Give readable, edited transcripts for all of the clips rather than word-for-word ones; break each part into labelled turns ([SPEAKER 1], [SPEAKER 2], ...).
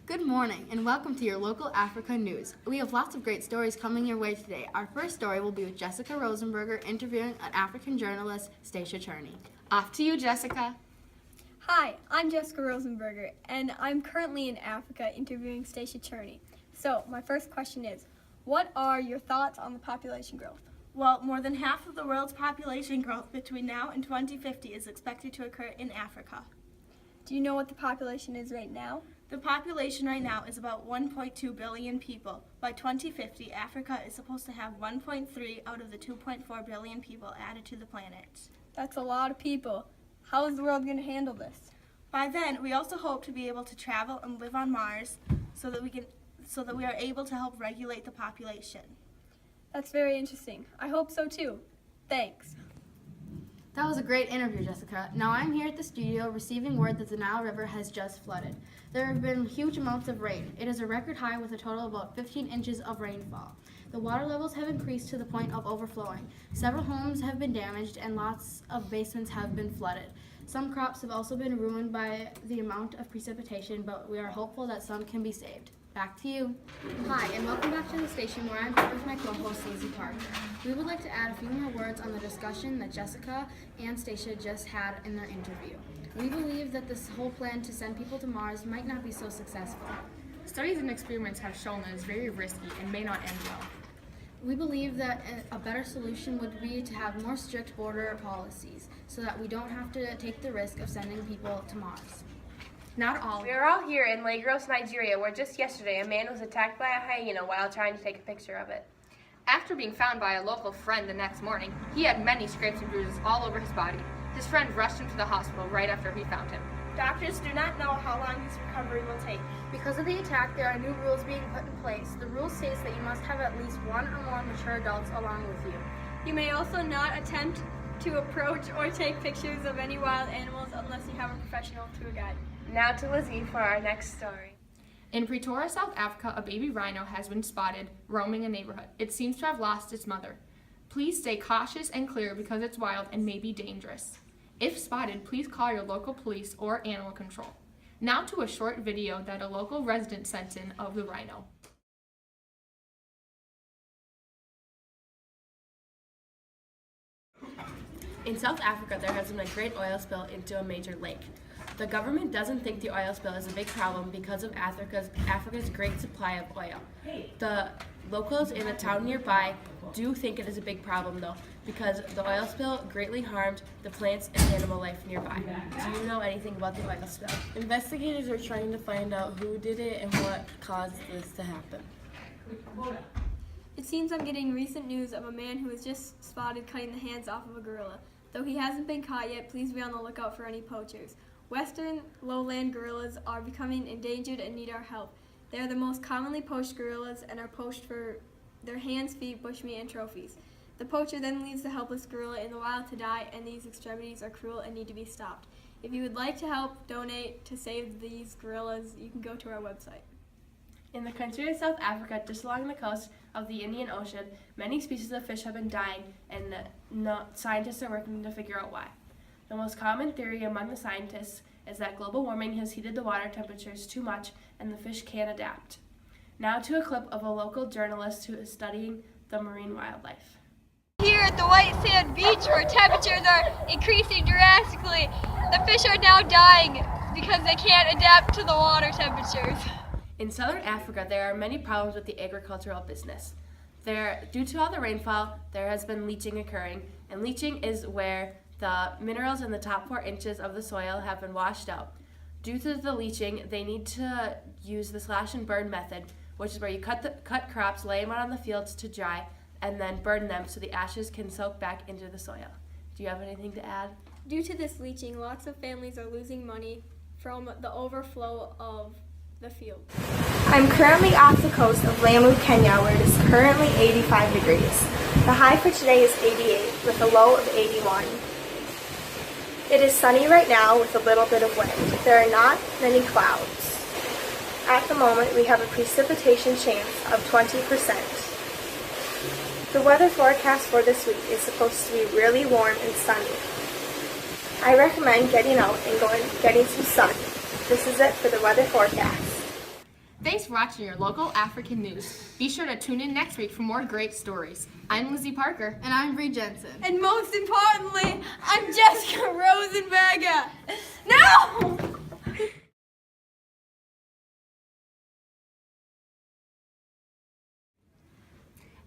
[SPEAKER 1] Good morning and welcome to your local Africa news. We have lots of great stories coming your way today. Our first story will be with Jessica Rosenberger interviewing an African journalist, Stacia Cherney. Off to you, Jessica.
[SPEAKER 2] Hi, I'm Jessica Rosenberger, and I'm currently in Africa interviewing Stacia Cherney. So, my first question is, what are your thoughts on the population growth?
[SPEAKER 3] Well, more than half of the world's population growth between now and 2050 is expected to occur in Africa.
[SPEAKER 2] Do you know what the population is right now?
[SPEAKER 3] The population right now is about 1.2 billion people. By 2050, Africa is supposed to have 1.3 out of the 2.4 billion people added to the planet.
[SPEAKER 2] That's a lot of people. How is the world going to handle this?
[SPEAKER 3] By then, we also hope to be able to travel and live on Mars so that we are able to help regulate the population.
[SPEAKER 2] That's very interesting. I hope so too. Thanks.
[SPEAKER 1] That was a great interview, Jessica. Now I'm here at the studio receiving word that the Nile River has just flooded. There have been huge amounts of rain. It is a record high with a total of about 15 inches of rainfall. The water levels have increased to the point of overflowing. Several homes have been damaged and lots of basements have been flooded. Some crops have also been ruined by the amount of precipitation, but we are hopeful that some can be saved. Back to you. Hi, and welcome back to the station where I'm here with my co-host, Lizzie Parker. We would like to add a few more words on the discussion that Jessica and Stacia just had in their interview. We believe that this whole plan to send people to Mars might not be so successful.
[SPEAKER 4] Studies and experiments have shown that it's very risky and may not end well.
[SPEAKER 1] We believe that a better solution would be to have more strict border policies so that we don't have to take the risk of sending people to Mars.
[SPEAKER 4] Not all.
[SPEAKER 5] We are all here in Lagos, Nigeria, where just yesterday a man was attacked by a hyena while trying to take a picture of it.
[SPEAKER 4] After being found by a local friend the next morning, he had many scrapes and bruises all over his body. His friend rushed him to the hospital right after he found him.
[SPEAKER 3] Doctors do not know how long his recovery will take.
[SPEAKER 6] Because of the attack, there are new rules being put in place. The rule states that you must have at least one or more mature adults along with you.
[SPEAKER 2] You may also not attempt to approach or take pictures of any wild animals unless you have a professional tour guide.
[SPEAKER 5] Now to Lizzie for our next story.
[SPEAKER 4] In Pretoria, South Africa, a baby rhino has been spotted roaming a neighborhood. It seems to have lost its mother. Please stay cautious and clear because it's wild and may be dangerous. If spotted, please call your local police or animal control. Now to a short video that a local resident sent in of the rhino.
[SPEAKER 7] In South Africa, there has been a great oil spill into a major lake. The government doesn't think the oil spill is a big problem because of Africa's great supply of oil. The locals in a town nearby do think it is a big problem though, because the oil spill greatly harmed the plants and animal life nearby. Do you know anything about the oil spill?
[SPEAKER 8] Investigators are trying to find out who did it and what caused this to happen.
[SPEAKER 2] It seems I'm getting recent news of a man who was just spotted cutting the hands off of a gorilla. Though he hasn't been caught yet, please be on the lookout for any poachers. Western lowland gorillas are becoming endangered and need our help. They are the most commonly poached gorillas and are poached for their hands, feet, bushmeat, and trophies. The poacher then leaves the helpless gorilla in the wild to die, and these extremities are cruel and need to be stopped. If you would like to help donate to save these gorillas, you can go to our website.
[SPEAKER 7] In the country of South Africa, just along the coast of the Indian Ocean, many species of fish have been dying, and scientists are working to figure out why. The most common theory among the scientists is that global warming has heated the water temperatures too much and the fish can't adapt. Now to a clip of a local journalist who is studying the marine wildlife.
[SPEAKER 2] Here at the White Sand Beach, where temperatures are increasing drastically, the fish are now dying because they can't adapt to the water temperatures.
[SPEAKER 7] In southern Africa, there are many problems with the agricultural business. Due to all the rainfall, there has been leaching occurring, and leaching is where the minerals in the top 4 inches of the soil have been washed out. Due to the leaching, they need to use the slash and burn method, which is where you cut crops, lay them out on the fields to dry, and then burn them so the ashes can soak back into the soil. Do you have anything to add?
[SPEAKER 2] Due to this leaching, lots of families are losing money from the overflow of the field.
[SPEAKER 9] I'm currently off the coast of Lamu, Kenya, where it is currently 85 degrees. The high for today is 88, with a low of 81. It is sunny right now with a little bit of wind. There are not many clouds. At the moment, we have a precipitation chance of 20%. The weather forecast for this week is supposed to be really warm and sunny. I recommend getting out and getting some sun. This is it for the weather forecast.
[SPEAKER 4] Thanks for watching your local African news. Be sure to tune in next week for more great stories. I'm Lizzie Parker.
[SPEAKER 1] And I'm Bree Jensen.
[SPEAKER 2] And most importantly, I'm Jessica Rosenberger. No!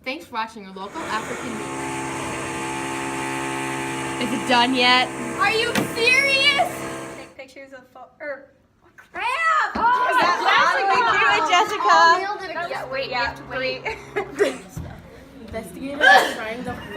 [SPEAKER 4] Thanks for watching your local African news.
[SPEAKER 7] Is it done yet?
[SPEAKER 2] Are you serious? Take pictures of crap!
[SPEAKER 3] Jessica.
[SPEAKER 1] Nailed it again.
[SPEAKER 5] Yeah, wait, you have to wait.
[SPEAKER 8] Investigators are trying to